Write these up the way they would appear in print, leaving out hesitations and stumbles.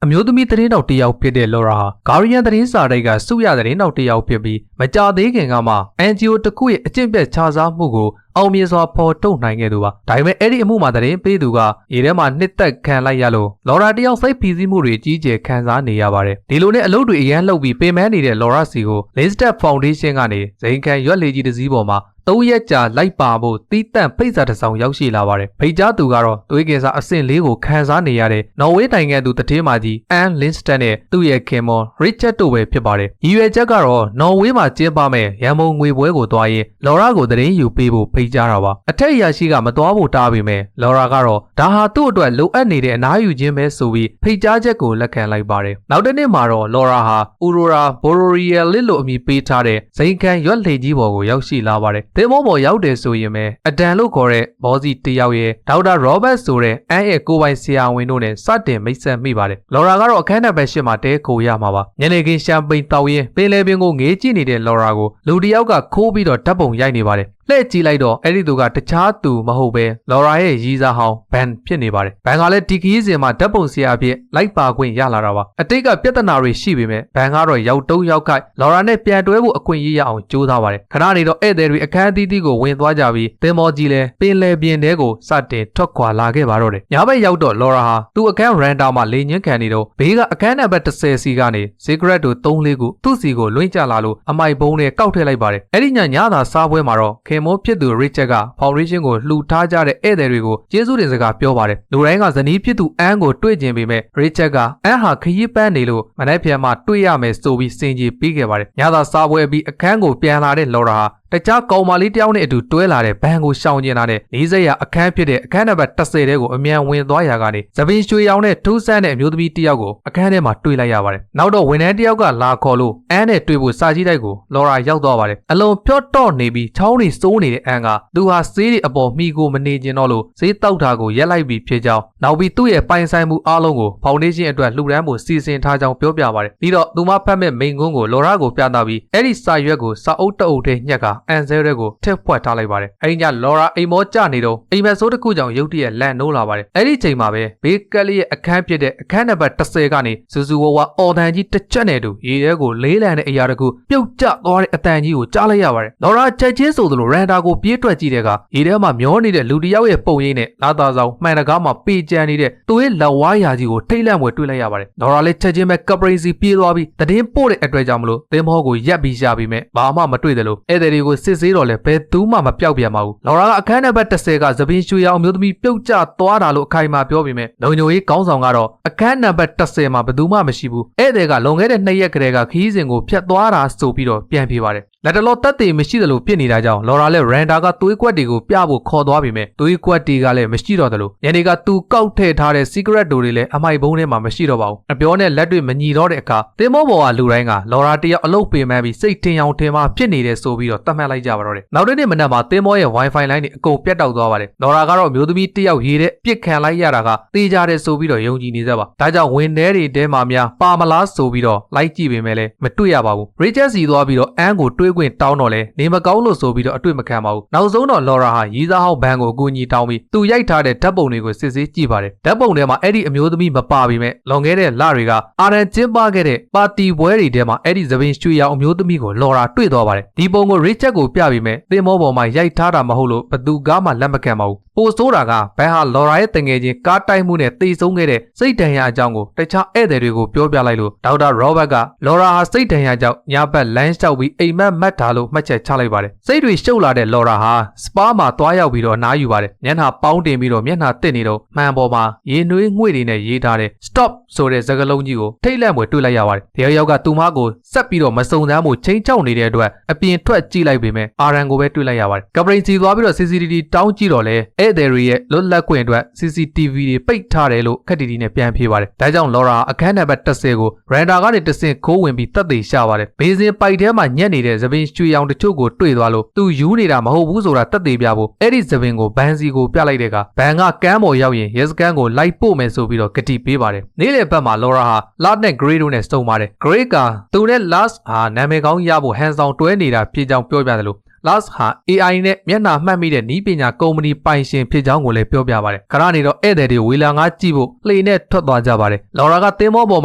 အမျိုးသမီးသတင်းတော်တယောက်ဖြစ်တဲ့လော်ရာဟာဂါရီယန်သတင်းစာတိုက်ကစုရသတင်းတော်တယောက်ဖြစ်ပြီးမကြသေးခင်ကမှ NGO တစ်ခုရဲ့အကျင့်ပြတ်ခြားစားမှုကိုအောင်မြင်စွာဖော်ထုတ်နိုင်ခဲ့သူပါဒါပေမဲ့အဲ့ဒီအမှုမှာသတင်းပေးသူကရေထဲမှာနှစ်သက်ခံလိုက်ရလို့လော်ရာတယောက်စိတ်ဖိစီးမှုတွေကြီးကျယ်ခံစားနေရပါတယ်ဒီလိုနဲ့အလုပ်တွေအရန်လုပ်ပြီးပေမန်းနေတဲ့လော်ရာစီကို Listep Foundation ကနေဇိမ်ခံရွက်လေကြီးတစ်စီးပေါ်မှာ3 ရက်ကြာလိုက်ပါဖို့တီးတန့်ဖိတ်စာတစ်စောင်ရောက်ရှိလာပါတယ်ဖိတ်ကြားသူကတော့သွေးကင်စာအဆင့်၄ကိုခံစားနေရတဲ့နော်ဝေးနိုင်ငံသူတထေးမကြီးအန်လင်းစတန်နဲ့သူ့ရဲ့ခင်မော်ရစ်ချက်တို့ပဲဖြစ်ပါတယ်ရည်ရွယ်ချက်ကတော့နော်ဝေးမှာကျင်းပမဲ့ရန်မုံငွေပွဲကိုသွားရင်လော်ရာကိုသတင်းယူပေးဖို့ဖိတ်ကြားတာပါအထက်အရာရှိကမသွားဖို့တားပေမဲ့လော်ရာကတော့ဒါဟာသူ့အတွက်လိုအပ်နေတဲ့အနားယူခြင်းပဲဆိုပြီးဖိတ်ကြားချက်ကိုလက်ခံလိုက်ပါတယ်နောက်တစ်နေ့မှာတော့လော်ရာဟာအူရိုရာဘိုရိုရီယယ်လစ်လို့အမည်ပေးထားတဲ့ဇိမ်ခံရွက်လေကြီးပေါ်ကိုရောက်ရှိလာပါတယ်သင်္ဘောပေါ်ရောက်တယ်ဆိုရင်ပဲအဒန်လို့ခေါ်တဲ့ဘောစီတယောက်ရဲ့ဒေါက်တာရောဘတ်ဆိုတဲ့အန်ရဲ့ကိုပိုင်ဆရာဝန်တို့နဲ့စတင်မိတ်ဆက်မိပါတယ်လော်ရာကတော့အခန်းနံပါတ် 8မှာတဲခိုရမှာပါညနေခင်းရှမ်ပိန်တောက်ရင်ပင်လယ်ပင်ကိုငေးကြည့်နေတဲ့လော်ရာကိုလူတယောက်ကခိုးပြီးတော့ဓာတ်ပုံရိုက်နေပါတယ်လှည့်ကြည့်လိုက်တော့အဲ့ဒီသူကတခြားသူမဟုတ်ပဲလော်ရာရဲ့ရီးစားဟောင်းဘန်ဖြစ်နေပါတယ်ဘန်ကလည်းဒီကီးစင်မှာဓာတ်ပုံဆရာအဖြစ်လိုက်ပါခွင့်ရလာတာပါအတိတ်ကပြဿနာတွေရှိပေမဲ့ဘန်ကတော့ရောက်တုံးရောက်ခိုက်လော်ရာနဲ့ပြန်တွဲဖို့အခွင့်အရေးရအောင်ကြိုးစားပါတယ်ခဏနေတော့ဧည့်သည်တွေအခန်းအသီးသီးကိုဝင်သွားကြပြီးသင်္ဘောကြီးလည်းပင်လယ်ပြင်ထဲကိုစတင်ထွက်ခွာလာခဲ့ပါတော့တယ်ညဘက်ရောက်တော့လော်ရာဟာသူ့အခန်းရန်တာမှာလေညင်းခံနေတော့ဘေးကအခန်းနံပါတ်10စီကနေစီဂရက်တို့3-4ခုသူ့စီကိုလွှင့်ကျလာလို့အမိုက်ဘုံနဲ့ကောက်ထည့်လိုက်ပါတယ်အဲ့ဒီညသာစားပွဲမှာတော့ခင်မိုးဖြစ်သူရစ်ချက်ကဖောင်ဒေးရှင်းကိုလှူထားကြတဲ့ဧည့်သည်တွေကိုကျေးဇူးတင်စကားပြောပါတယ်လူတိုင်းကဇနီးဖြစ်သူအန်ကိုတွေ့ကျင်ပေမဲ့ရစ်ချက်ကအန်ဟာခရီးပန်းနေလို့မနေ့ပြန်မှတွေ့ရမယ်ဆိုပြီးစင်ကြီးပြီးခဲ့ပါတယ်ညသာစားပွဲပြီးအခန်းကိုပြန်လာတဲ့လော်ရာဟာတခြားကောင်မလေးတယောက်နဲ့အတူတွဲလာတဲ့ဘန်ကိုရှောင်ကျင်လာတဲ့နေစရာအခန်းဖြစ်တဲ့အခန်းနံပါတ်10တဲကိုအမြန်ဝင်သွားရာကနေသပင်ရွှေရောင်နဲ့ထူးဆန်းတဲ့အမျိုးသမီးတယောက်ကိုအခန်းထဲမှာတွေ့လိုက်ရပါတယ်နောက်တော့ဝန်ထမ်းတယောက်ကလာခေါ်လို့အန်နဲ့တွေ့ဖို့စာကြီးတိုက်ကိုလော်ရာရောက်သွားပါတယ်အလုံးဖြော့တော့နေပြီးချောင်းတွေစိုးနေတဲ့အန်ကသူဟာဆေးတွေအပေါ်မိကိုမနေကျင်တော့လို့ဈေးတောက်တာကိုရက်လိုက်ပြီးဖြစ်ကြောင်းနောက်ပြီးသူ့ရဲ့ပိုင်ဆိုင်မှုအားလုံးကိုဖောင်ဒေးရှင်းအတွက်လှူဒန်းဖို့စီစဉ်ထားကြောင်းပြောပြပါတယ်ပြီးတော့သူမဖတ်မဲ့မိန်ကွန်းကိုလော်ရာကိုပြသပြီးအဲ့ဒီစာရွက်ကိုစာအုပ်တအုပ်ထဲညှက်ကအန်ဆဲရဲကိုထက်ဖွက်ထားလိုက်ပါတယ်။အဲဒီညလော်ရာအိမ်မောကျနေတော့အိမ်မက်ဆိုးတစ်ခုကြောင့်ရုတ်တရက်လန့်နိုးလာပါတယ်။အဲဒီချိန်မှာပဲဘေးကက်လေးရဲ့အခန်းဖြစ်တဲ့အခန်းနံပါတ်10ကနေစူစူဝါဝါအော်တန်ကြီးတစ်ချက်နဲ့တူရေထဲကိုလေးလံတဲ့အရာတကူပြုတ်ကျသွားတဲ့အတန်ကြီးကိုကြားလိုက်ရပါတယ်။လော်ရာချက်ချင်းဆိုသလိုရန်တာကိုပြေးတွက်ကြည့်တဲ့ကရေထဲမှာမျောနေတဲ့လူတစ်ယောက်ရဲ့ပုံရိပ်နဲ့လာသာဆောင်မှန်တကားမှာပေကျန်နေတဲ့သူ့ရဲ့လက်ဝါးရာကြီးကိုထိတ်လန့်ွယ်တွေ့လိုက်ရပါတယ်။လော်ရာလည်းချက်ချင်းပဲကပရိစီပြေးသွားပြီးတည်င်းပို့တဲ့အတွက်ကြောင့်မလို့သင်္ဘောကိုရက်ပြီးရှာပြီးမဲ့ဘာမှမတွေ့တယ်လို့ဧည့်သည်တွေကိုစစ်ဆေးတော့လဲဘယ်သူမှမပြောက်ပြန်ပါဘူးလော်ရာကအခန်းနံပါတ်10ကသပင်ရွှေရောင်မျိုးသမီးပြုတ်ကျသွားတာလို့အခိုင်အမာပြောပြီးမဲ့လုံညိုရေးကောင်းဆောင်ကတော့အခန်းနံပါတ်10မှာဘယ်သူမှမရှိဘူးဧည့်သည်ကလွန်ခဲ့တဲ့2 ရက်ကတည်းကခီးစဉ်ကိုဖျက်သွားတာဆိုပြီးတော့ပြန်ပြေးပါတယ်လက်တလောတက်သေးမရှိသလိုဖြစ်နေတာကြောင့်လော်ရာလည်းရန်တာကသွေးကွက်တွေကိုပြဖို့ခေါ်သွားပြီမဲ့သွေးကွက်တွေကလည်းမရှိတော့တယ်လို့ညနေကသူကောက်ထည့်ထားတဲ့ secret တွေလည်းအမိုက်ဘုံထဲမှာမရှိတော့ပါဘူးအပြောနဲ့လက်တွေမညီတော့တဲ့အခါသင်္ဘောပေါ်ကလူတိုင်းကလော်ရာတယောက်အလုပ်ပေးမှန်းပြီးစိတ်ထင်အောင်ထင်မှဖြစ်နေတယ်ဆိုပြီးတော့သတ်မှတ်လိုက်ကြပါတော့တယ်နောက်တစ်နေ့မနက်မှာသင်္ဘောရဲ့ wifi line တွေအကုန်ပြတ်တောက်သွားပါတယ်လော်ရာကတော့မျိုးသမီးတယောက်ရေးတဲ့ပြစ်ခံလိုက်ရတာကတေးကြတယ်ဆိုပြီးတော့ယုံကြည်နေစပါဒါကြောင့်ဝင်ထဲတွေထဲမှာများပါမလားဆိုပြီးတော့လိုက်ကြည့်ပေမဲ့လည်းမတွေ့ရပါဘူး Rachel စီသွားပြီးတော့အန်ကိုတွေးခွင့်တောင်းတော့လဲနေမကောင်းလို့ဆိုပြီးတော့အတွေ့မခံပါဘူးနောက်ဆုံးတော့လော်ရာဟာရီးစားဟောင်းဘန်ကိုအကူအညီတောင်းပြီးသူရိုက်ထားတဲ့ဓာတ်ပုံတွေကိုစစ်ဆေးကြည့်ပါတယ်ဓာတ်ပုံထဲမှာအဲ့ဒီအမျိုးသမီးမပါပေမဲ့လွန်ခဲ့တဲ့လတွေကအာရန်ကျင်းပခဲ့တဲ့ပါတီပွဲတွေထဲမှာအဲ့ဒီသပင်ရွှေရောင်အမျိုးသမီးကိုလော်ရာတွေ့သွားပါတယ်ဒီပုံကို Rachel ကိုပြပေမဲ့သင်္ဘောပေါ်မှာရိုက်ထားတာမဟုတ်လို့ဘသူကမှလက်မခံပါဘူးပိုဆိုးတာကဘန်ဟာလော်ရာရဲ့တငယ်ချင်းကားတိုက်မှုနဲ့တေဆုံးခဲ့တဲ့စိတ်ဒဏ်ရာအကြောင်းကိုတခြားဧည့်သည်တွေကိုပြောပြလိုက်လို့ဒေါက်တာရောဘတ်ကလော်ရာဟာစိတ်ဒဏ်ရာကြောင့်ညဘက်လမ်းလျှောက်ပြီးအိမ်မက်မက်ထားလို့မှတ်ချက်ချလိုက်ပါတယ်စိတ်တွေရှုပ်လာတဲ့လော်ရာဟာစပါးမှာသွားရောက်ပြီးတော့အနားယူပါတယ်မျက်နှာပေါင်းတင်ပြီးတော့မျက်နှာတစ်နေတော့မှန်ပေါ်မှာရေနွေးငွေ့တွေနဲ့ရေးထားတဲ့ stop ဆိုတဲ့စကားလုံးကြီးကိုထိတ်လန့်ွယ်တွေ့လိုက်ရပါတယ်တယောက်ကသူမကိုဆက်ပြီးတော့မစုံစမ်းမှုချင်းချောက်နေတဲ့အတွက်အပြင်ထွက်ကြည့်လိုက်ပေမဲ့အာရန်ကိုပဲတွေ့လိုက်ရပါတယ်ကပရိန်စီသွားပြီးတော့ CCTV တောင်းကြည့်တော့လဲဧည့်သည်တွေရဲ့လွတ်လပ်ခွင့်အတွက် CCTV တွေပိတ်ထားတယ်လို့ခက်တီတီနဲ့ပြန်ဖြေပါတယ်ဒါကြောင့်လော်ရာအခန်းနံပါတ်10ကိုရန်တာကနေတဆင့်ခိုးဝင်ပြီးတက်သေးရှာပါတယ်ဘေးစင်ပိုက်ထဲမှာညက်နေတဲ့သပင်ရွှေရောင်တချို့ကိုတွေ့သွားလို့သူယူနေတာမဟုတ်ဘူးဆိုတာတက်သေးပြဖို့အဲ့ဒီသပင်ကိုဘန်စီကိုပြလိုက်တဲ့ကဘန်ကကမ်းပေါ်ရောက်ရင်ရဲစခန်းကိုလိုက်ပို့မယ်ဆိုပြီးတော့ဂတိပေးပါတယ်နေ့လယ်ဘက်မှာလော်ရာဟာလာတ်နဲ့ Grey တို့နဲ့စုံပါတယ် Grey ကသူနဲ့ Last ဟာနာမည်ကောင်းရဖို့ဟန်ဆောင်တွဲနေတာဖြစ်ကြောင်းပြောပြတယ်လို့ Last ဟာ AI နဲ့မျက်နှာမှတ်မိတဲ့နီးပညာကုမ္ပဏီပိုင်ရှင်ဖြစ်ကြောင်းကိုလည်းပြောပြပါတယ်ခဏနေတော့ဧည့်သည်တွေဝေလာငါကြည့်ဖို့လှေနဲ့ထွက်သွားကြပါတယ်လော်ရာကသင်းမောပေါ်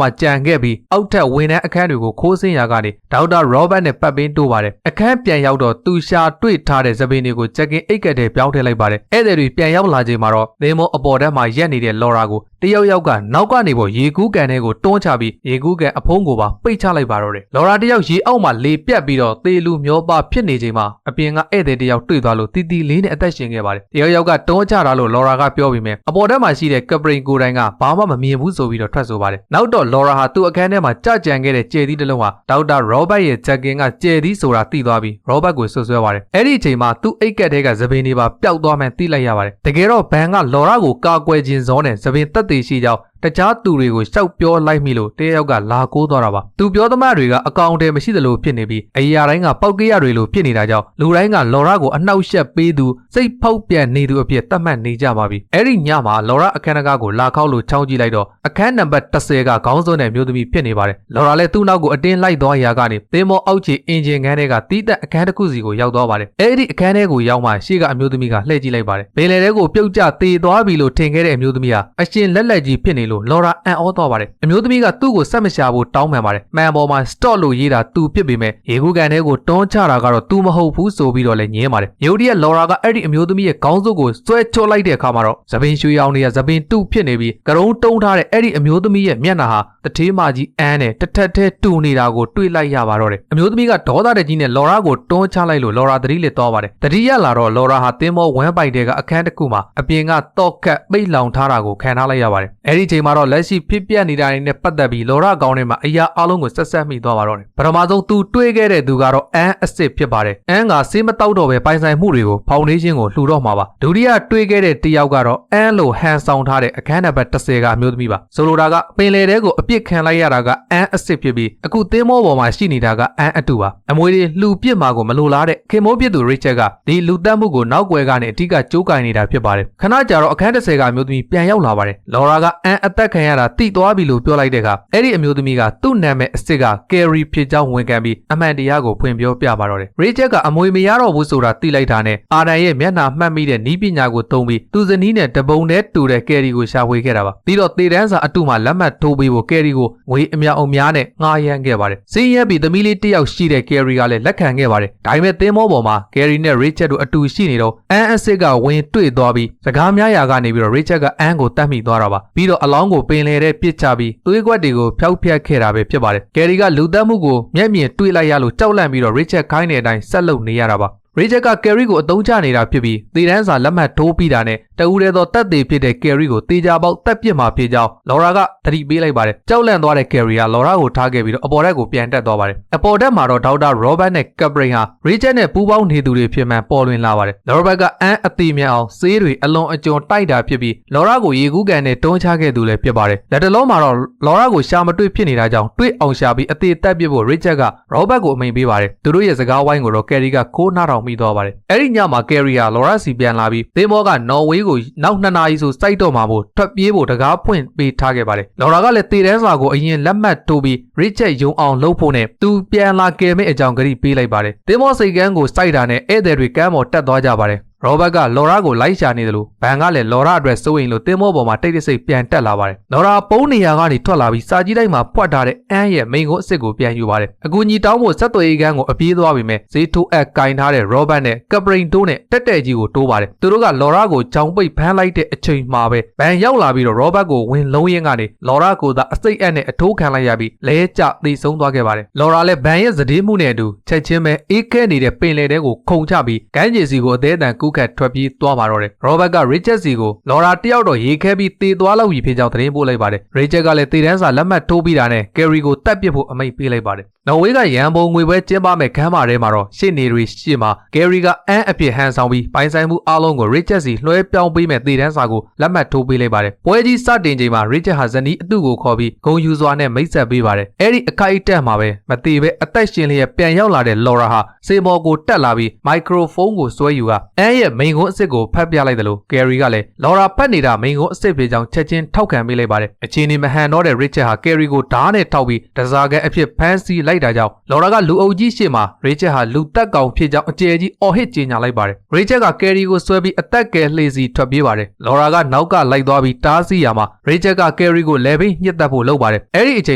မှာကြံခဲ့ပြီးအောက်ထပ်ဝန်ထမ်းအခန်းတွေကိုခိုးဆင်းရာကနေဒေါက်တာရောဘတ်နဲ့ပတ်ပင်းတိုးပါတယ်အခန်းပြန်ရောက်တော့သူရှာတွေ့ထားတဲ့သပင်တွေကိုချက်ကင်အိတ်ကက်ထဲပြောင်းထည့်လိုက်ပါတယ်ဧည့်သည်တွေပြန်ရောက်လာချိန်မှာတော့သင်းမောအပေါ်ထပ်မှာရက်နေတဲ့လော်ရာကိုတယောက်ကနောက်ကနေပေါ်ရေကူးကန်ထဲကိုတွန်းချပြီးရေကူးကန်အဖုံးကိုပါပိတ်ချလိုက်ပါတော့တယ်လော်ရာတယောက်ရေအောက်မှာလေပြတ်ပြီးတော့သေလူမျောပါဖြစ်နေချိန်မှာအပြင်ကဧည့်သည်တယောက်တွေ့သွားလို့တီတီလေးနဲ့အသက်ရှင်ခဲ့ပါတယ်တယောက်ကတွန်းချတာလို့လော်ရာကပြောပြီးမြဲအပေါ်ထပ်မှာရှိတဲ့ကပရိန်ကိုတိုင်ကဘာမှမမြင်ဘူးဆိုပြီးတော့ထွက်ဆိုပါတယ်နောက်တော့လော်ရာဟာသူ့အခန်းထဲမှာကြကြံခဲ့တဲ့ကျယ်သီးတစ်လုံးဟာဒေါက်တာရောဘတ်ရဲ့ချက်ကင်ကကျယ်သီးဆိုတာသိသွားပြီးရောဘတ်ကိုဆွဆွဲပါတယ်အဲ့ဒီအချိန်မှာသူ့အိတ်ကက်ထဲကသပင်တွေပါပျောက်သွားမှန်းသိလိုက်ရပါတယ်တကယ်တော့ဘန်ကလော်ရာကိုကာကွယ်ခြင်းစောနဲ့သပင်တက်သေးရှိကြောင်းတခြားသူတွေကိုရှောက်ပြောလိုက်မိလို့တယောက်ကလာကိုးသွားတာပါသူပြောသမားတွေကအကောင့်ထဲမရှိသလိုဖြစ်နေပြီးအရာတိုင်းကပောက်ကရတွေလိုဖြစ်နေတာကြောင့်လူတိုင်းကလော်ရာကိုအနှောက်ယှက်ပေးသူစိတ်ဖောက်ပြန်နေသူအဖြစ်သတ်မှတ်နေကြပါပြီအဲ့ဒီညမှာလော်ရာအခန်းကိုလာခောက်လို့ချောင်းကြည့်လိုက်တော့အခန်းနံပါတ်10ကခေါင်းစွန်းတဲ့မျိုးသမီးဖြစ်နေပါတယ်လော်ရာလည်းသူ့နောက်ကိုအတင်းလိုက်သွားရာကနေသင်းမောအောက်ခြေအင်ဂျင်ခန်းထဲကတီးတက်အခန်းတစ်ခုစီကိုရောက်သွားပါတယ်အဲ့ဒီအခန်းထဲကိုရောက်မှရှေ့ကအမျိုးသမီးကလှည့်ကြည့်လိုက်ပါတယ်ဘယ်လေတဲကိုပြုတ်ကျသေသွားပြီလို့ထင်ခဲ့တဲ့အမျိုးသမီးဟာအရှင်လက်ကြီးဖြစ်နေလို့လော်ရာအံ့ဩသွားပါတယ်အမျိုးသမီးကသူ့ကိုဆက်မရှာဖို့တောင်းပန်ပါတယ်မှန်ပေါ်မှာ stop လို့ရေးတာသူဖြစ်ပေမဲ့ရေကူးကန်ထဲကိုတွန်းချတာကတော့သူမဟုတ်ဘူးဆိုပြီးတော့လည်းညင်းပါတယ်ယိုဒီရဲ့လော်ရာကအဲ့ဒီအမျိုးသမီးရဲ့ခေါင်းစုပ်ကိုဆွဲချော့လိုက်တဲ့အခါမှာတော့သပင်ရွှေရောင်တွေကသပင်တုဖြစ်နေပြီးကရုံးတုံးထားတဲ့အဲ့ဒီအမျိုးသမီးရဲ့မျက်နှာဟာတထေးမကြီးအန်းနဲ့တစ်ထက်ထဲတူနေတာကိုတွေ့လိုက်ရပါတော့တယ်အမျိုးသမီးကဒေါသတဲ့ကြီးနဲ့လော်ရာကိုတွန်းချလိုက်လို့လော်ရာသတိလစ်သွားပါတယ်သတိရလာတော့လော်ရာဟာသင်းမောဝမ်းပိုက်တဲ့ကအခန်းတစ်ခုမှာအပြင်ကတော့ကတ်ပိတ်လောင်ထားတာကိုခံထားလိုက်ရပါတယ်အဲ့ဒီချိန်မှာတော့လက်ရှိဖြစ်ပြနေတာတွေနဲ့ပတ်သက်ပြီးလော်ရာကောင်းထဲမှာအရာအလုံးကိုဆက်ဆက်မိသွားပါတော့တယ်ပထမဆုံးသူတွေးခဲ့တဲ့သူကတော့အန်းအစ်စ်ဖြစ်ပါတယ်အန်းကဆေးမတောက်တော့ပဲပိုင်ဆိုင်မှုတွေကိုဖောင်ဒေးရှင်းကိုလှူတော့မှာပါဒုတိယတွေးခဲ့တဲ့တယောက်ကတော့အန်းလိုဟန်ဆောင်ထားတဲ့အခန်းနံပါတ်10ကအမျိုးသမီးပါဆိုလိုတာကပင်လယ်ထဲကိုအပြစ်ခံလိုက်ရတာကအန်းအစ်စ်ဖြစ်ပြီးအခုသင်းမောပေါ်မှာရှိနေတာကအန်းအတူပါအမွေတွေလှူပစ်မှာကိုမလိုလားတဲ့ခင်မိုးပြစ်သူရစ်ချက်ကဒီလူတက်မှုကိုနောက်ွယ်ကနေအထီးကကြိုးကင်နေတာဖြစ်ပါတယ်ခဏကြာတော့အခန်း10ကအမျိုးသမီးပြန်ရောက်လာပါတယ်လော်ရာကအန်းအသက်ခံရတာတိသွားပြီလို့ပြောလိုက်တဲ့အခါအဲ့ဒီအမျိုးသမီးကသူ့နာမည်အစ်စ်ကကယ်ရီဖြစ်ကြောင်းဝန်ခံပြီးအမှန်တရားကိုဖွင့်ပြောပြပါတော့တယ်ရစ်ချက်ကအမွေမရတော့ဘူးဆိုတာသိလိုက်တာနဲ့အာဒန်ရဲ့မျက်နှာမှတ်မိတဲ့နီးပညာကိုသုံးပြီးသူဇနီးနဲ့တပုံနဲ့တူတဲ့ကယ်ရီကိုရှာဖွေခဲ့တာပါပြီးတော့တေတန်းစာအတုမှလက်မှတ်ထိုးပေးဖို့ကယ်ရီကိုငွေအမြောက်အများနဲ့ငှားရမ်းခဲ့ပါတယ်စင်းရဲပြီးသမီးလေးတစ်ယောက်ရှိတဲ့ကယ်ရီကလည်းလက်ခံခဲ့ပါတယ်ဒါပေမဲ့သင်းမောပေါ်မှာကယ်ရီနဲ့ရစ်ချက်တို့အတူရှိနေတော့အန်းအစ်စ်ကဝင်တွေ့သွားပြီးစကားများရာကနေပြီးတော့ရစ်ချက်က အန်းကိုတတ်မိသွားတာပါပြီးတော့အလောင်းကိုပင်လယ်ထဲပစ်ချပြီးသွေးကွက်တွေကိုဖျောက်ဖျက်ခဲ့တာပဲဖြစ်ပါတယ်ကယ်ရီကလူသက်မှုကိုမျက်မြင်တွေ့လိုက်ရလို့ကြောက်လန့်ပြီးတော့ရစ်ချက်ခိုင်းတဲ့အတိုင်းဆက်လုပ်နေရတာပါရစ်ချက်ကကယ်ရီကိုအသုံးချနေတာဖြစ်ပြီးသေတန်းစာလက်မှတ်ထိုးပြီးတာနဲ့တဦးတည်းသောတပ်သေးဖြစ်တဲ့ကယ်ရီကိုတေချာပေါက်တပ်ပစ်မှာဖြစ်ကြောင်းလော်ရာကသတိပေးလိုက်ပါတယ်ကြောက်လန့်သွားတဲ့ကယ်ရီကလော်ရာကိုထားခဲ့ပြီးတော့အပေါ်ထက်ကိုပြန်တက်သွားပါတယ်အပေါ်ထက်မှာတော့ဒေါက်တာရောဘတ်နဲ့ကပ်ပရိန်ဟာရစ်ချက်နဲ့ပူးပေါင်းနေသူတွေဖြစ်မှန်ပေါ်လွင်လာပါတယ်လော်ဘတ်ကအန်းအသေးမြတ်အောင်ဆေးတွေအလွန်အကျွံတိုက်တာဖြစ်ပြီးလော်ရာကိုရေကူးကန်နဲ့တွန်းချခဲ့သူလည်းဖြစ်ပါတယ်လက်တလုံးမှာတော့လော်ရာကိုရှာမတွေ့ဖြစ်နေတာကြောင့်တွေ့အောင်ရှာပြီးအသေးတက်ပစ်ဖို့ရစ်ချက်ကရောဘတ်ကိုအမိန်ပေးပါတယ်သူတို့ရဲ့စကားဝိုင်းကိုတော့ကယ်ရီကခိုးနှားထောင်မိသွားပါတယ်အဲ့ဒီညမှာကယ်ရီဟာလော်ရာစီပြန်လာပြီးသင်းမောကနော်ဝေးကိုနောက်2နာရီဆိုစိုက်တော့မှာမို့ထွက်ပြေးဖို့တကားဖွင့်ပေးထားခဲ့ပါတယ်လော်ရာကလည်းတေတန်းစာကိုအရင်လက်မှတ်ထိုးပြီးရစ်ချက်ယုံအောင်လုပ်ဖို့နဲ့သူပြန်လာကယ်မဲ့အကြောင်းဂရုပေးလိုက်ပါတယ်သင်းမောစိတ်ကန်းကိုစိုက်တာနဲ့ဧည့်သည်တွေကမ်းပေါ်တက်သွားကြပါတယ်ရောဘတ်ကလော်ရာကိုလိုက်ရှာနေတယ်လို့ဘန်ကလည်းလော်ရာအတွက်စိုးရင်လို့တင်းမောပေါ်မှာတိတ်တဆိတ်ပြန်တက်လာပါတယ်လော်ရာပုံးနေရာကနေထွက်လာပြီးစာကြီးတိုင်းမှာဖွက်ထားတဲ့အန်းရဲ့မိန်ကိုအစ်စ်ကိုပြန်ယူပါတယ်အကူကြီးတောင်းဖို့ဆက်သွယ်ရေးကန်းကိုအပြေးသွားပြီးမဲ့ဈေးထိုးအက်ကင်ထားတဲ့ရောဘတ်နဲ့ကပရိန်တိုးနဲ့တက်တဲ့ကြီးကိုတိုးပါတယ်သူတို့ကလော်ရာကိုကြောင်ပိတ်ဖမ်းလိုက်တဲ့အချိန်မှာပဲဘန်ရောက်လာပြီးတော့ရောဘတ်ကိုဝင်လုံးရင်းကနေလော်ရာကိုသာအစိတ်အက်နဲ့အထိုးခံလိုက်ရပြီးလဲကျသေဆုံးသွားခဲ့ပါတယ်လော်ရာလည်းဘန်ရဲ့ဇဒေးမှုနဲ့အတူချက်ချင်းပဲအေးခဲနေတဲ့ပင်လယ်ထဲကိုခုန်ချပြီးကမ်းခြေစီကိုအသေးအတန်ကူးခတ်ထွက်ပြေးသွားပါတော့တယ်ရောဘတ်ကရစ်ချက်စီကိုလော်ရာတယောက်တော့ရေခဲပြီးတေသွားလောက်ပြီဖြစ်ကြောင်းသတင်းပို့လိုက်ပါတယ်ရစ်ချက်ကလည်းတေတန်းစာလက်မှတ်ထိုးပြီးတာနဲ့ကယ်ရီကိုတပ်ပစ်ဖို့အမိန့်ပေးလိုက်ပါတယ်နော်ဝေးကရန်ပုံငွေပွဲကျင်းပမဲ့ခန်းမထဲမှာတော့ရှေ့နေတွေရှေ့မှာကယ်ရီကအန်းအပြစ်ဟန်ဆောင်ပြီးပိုင်ဆိုင်မှုအားလုံးကိုရစ်ချက်စီလွှဲပြောင်းပေးမဲ့တေတန်းစာကိုလက်မှတ်ထိုးပေးလိုက်ပါတယ်ပွဲကြီးစတင်ချိန်မှာရစ်ချက်ဟာဇနီးအတုကိုခေါ်ပြီးဂုံယူစွာနဲ့မိတ်ဆက်ပေးပါတယ်အဲ့ဒီအခိုက်အတန့်မှာပဲမသေးပဲအသက်ရှင်လျက်ပြန်ရောက်လာတဲ့လော်ရာဟာစေမော်ကိုတက်လာပြီးမိုက်ခရိုဖုန်းကိုဆွဲယူကအန်း ရဲ့မိန်ကုန်းအစ်စ်ကိုဖတ်ပြလိုက်တယ်လို့ကယ်ရီကလည်းလော်ရာဖတ်နေတာမိန်ကုန်းအစ်စ်ဖြစ်ကြောင်းချက်ချင်းထောက်ခံပေးလိုက်ပါတယ်။အခြေအနေမဟန်တော့တဲ့ရစ်ချက်ဟာကယ်ရီကိုဓာတ်နဲ့ထောက်ပြီးတစားကန်အဖြစ်ဖမ်းဆီးလိုက်တာကြောင့်လော်ရာကလူအုပ်ကြီးရှေ့မှာရစ်ချက်ဟာလူတက်ကောင်ဖြစ်ကြောင်းအကျယ်ကြီးအော်ဟစ်ကြေညာလိုက်ပါတယ်။ရစ်ချက်ကကယ်ရီကိုဆွဲပြီးအသက်ကယ်လှေစီထွက်ပြေးပါတယ်။လော်ရာကနောက်ကလိုက်သွားပြီးတားဆီးရမှာရစ်ချက်ကကယ်ရီကိုလဲပြီးညှစ်တက်ဖို့လုပ်ပါတယ်။အဲ့ဒီအချိ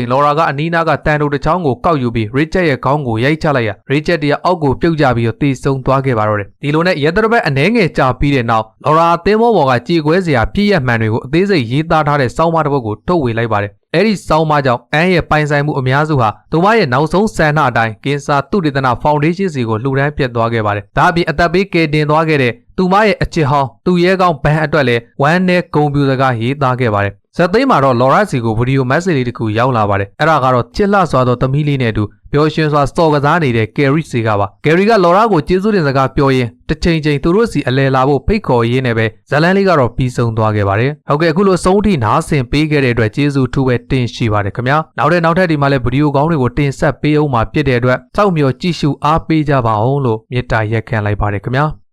န်လော်ရာကအနီးနားကတန်တိုတစ်ချောင်းကိုကောက်ယူပြီးရစ်ချက်ရဲ့ခေါင်းကိုရိုက်ချလိုက်ရရစ်ချက်တရအောက်ကိုပြုတ်ကျပြီးတေဆုံးသွားခဲ့ပါတော့တယ်။ဒီလိုနဲ့ရဲတရဘက်အနှဲငယ်ကြာပြီးတဲ့နောက်လော်ရာသင်းဘောပေါ်ကကြေကွဲစရာပြည့်ရမှန်တွေကိုအသေးစိတ်ရေးသားထားတဲ့စောင်းမတစ်ပုဒ်ကိုထုတ်ဝေလိုက်ပါတယ်။အဲ့ဒီစောင်းမကြောင့်အန်ရဲ့ပိုင်ဆိုင်မှုအများစုဟာသူမရဲ့နောက်ဆုံးဆန္ဒအတိုင်းကင်ဆာသုတေသနဖောင်ဒေးရှင်းစီကိုလှူဒန်းပြတ်သွားခဲ့ပါတယ်။ဒါအပြင်အသက်ပေးကယ်တင်သွားခဲ့တဲ့သူမရဲ့အချစ်ဟောင်းသူရဲကောင်းဘန်အတွက်လည်းဝမ်းနဲ့ဂုဏ်ပြုစကားရေးသားခဲ့ပါတယ်။ဇက်သိမ်းမှာတော့လော်ရာစီကိုဗီဒီယိုမက်ဆေ့လေးတစ်ခုရောက်လာပါတယ်။အဲ့ဒါကတော့ချစ်လှစွာသောသမီးလေးနဲ့အတူပျော်ရွှင်စွာစော်ကစားနေတဲ့ကယ်ရီစီကပါ။ကယ်ရီကလော်ရာကိုကျေးဇူးတင်စကားပြောရင်းတစ်ချိန်ချိန်သူတို့စီအလဲလာဖို့ဖိတ်ခေါ်ရင်းနဲ့ပဲဇလန်းလေးကတော့ပြီးဆုံးသွားခဲ့ပါတယ်။ဟုတ်ကဲ့အခုလိုဆုံးထိနားဆင်ပေးခဲ့တဲ့အတွက်ကျေးဇူးထူးပဲတင်ရှိပါတယ်ခင်ဗျာ။နောက်ထပ်ဒီမှာလည်းဗီဒီယိုကောင်းတွေကိုတင်ဆက်ပေးအောင်မှာဖြစ်တဲ့အတွက်စောင့်မျှော်ကြည့်ရှုအားပေးကြပါအောင်လို့မေတ္တာရက်ခံလိုက်ပါတယ်ခင်ဗျာ။